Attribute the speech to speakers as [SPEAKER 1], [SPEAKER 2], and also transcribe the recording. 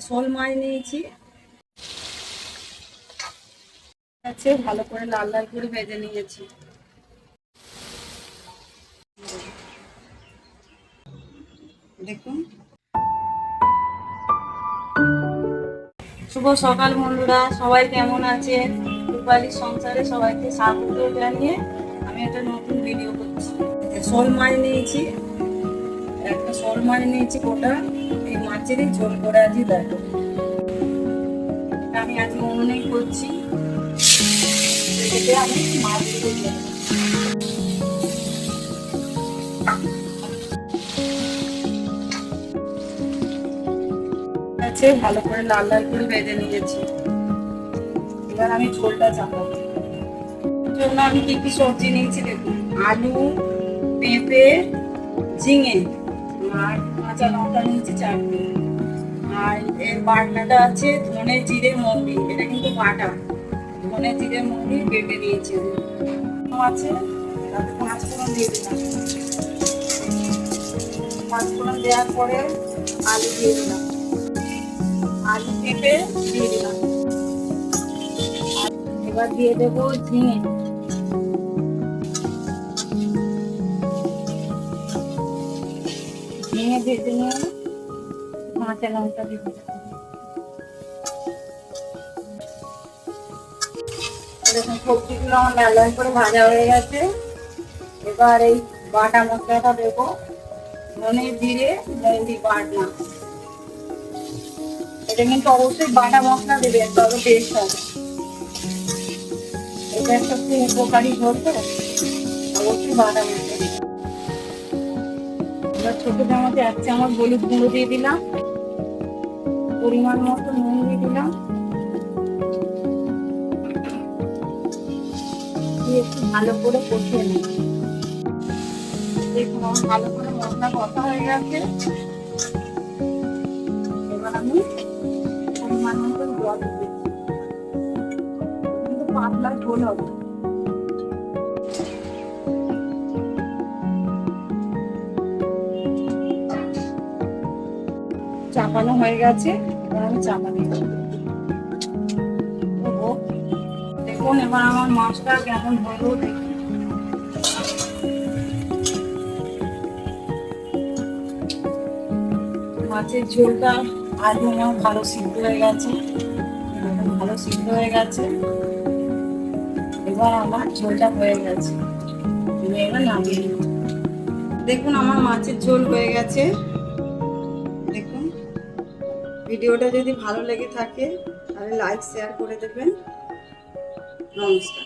[SPEAKER 1] শোল মাছ নিয়েছি, ভালো করে লাল লাল করে ভেজে নিয়েছি। দেখুন, শুভ সকাল বন্ধুরা, সবাই কেমন আছেন? রূপালীর সংসারে সবাইকে স্বাগত জানিয়ে আমি একটা নতুন ভিডিও করছি। শোল মাছ নিয়েছি, একটা শোল মাছ নিয়েছি গোটা। এই মাছেরই ঝোল করে আছি। দেখো, আমি আজ উনুনেই করছি। আমি মাছগুলো দিয়ে ভালো করে লাল লাল করে ভেজে নিয়েছি। এবার আমি ঝোলটা চাপাবো। এর জন্য আমি কি কি সবজি নিয়েছি দেখুন, আলু, পেঁপে, ঝিঙে আর কাঁচা লঙ্কা নিয়েছি 4টে। আর এর বাটনাটা আছে ধনে জিরে মৌরি, এটা কিন্তু বাটা। ধনে জিরে মৌরি বেটে নিয়েছি আছে। তাতে 5 ফোড়ন দিয়ে দিলাম। 5 ফোড়ন দেওয়ার পরে আলু দিয়ে দিলাম, আলু পেঁপে দিয়ে দিলাম। এবার দিয়ে দেবো ঝিঙে, ঝিঙে ভেজে নিয়ে কাঁচা লঙ্কা দিয়ে দিলাম। দেখুন, সবজিগুলো আমার লাল লাল করে ভাজা হয়ে গেছে। এবার এই বাটা মশলাটা দেবো, ধনে জিরে মৌরি বাটনা। এটা কিন্তু অবশ্যই বাটা মশলা দেবেন, তবে টেস্ট হবে। এটা একটা খুব উপকারী ঝোল, তো অবশ্যই বাটা মশলা দেবেন। এবার ছোট চামচে 1 চামচ হলুদ গুঁড়ো দিয়ে দিলাম, পরিমাণ মতো নুন দিয়ে দিলাম, দিয়ে একটু ভালো করে কষিয়ে নেব। দেখুন, আমার ভালো করে মশলা কষা হয়ে গেছে। এবার আমি পরিমাণ মতো জল দিচ্ছি, কিন্তু পাতলা ঝোল হবে। চাপানো হয়ে গেছে, এবার আমি চাপা দিয়ে দেবো। দেখুন, এবার আমার মাছটা কেমন হলো দেখুন। মাছের ঝোলটা আলু আমার ভালো সিদ্ধ হয়ে গেছে, ভালো সিদ্ধ হয়ে গেছে। এবার আমার ঝোলটা হয়ে গেছে, এবার নামিয়ে নেব। দেখুন, আমার মাছের ঝোল হয়ে গেছে। দেখুন, ভিডিওটা যদি ভালো লেগে থাকে তাহলে লাইক শেয়ার করে দেবেন। নমস্কার।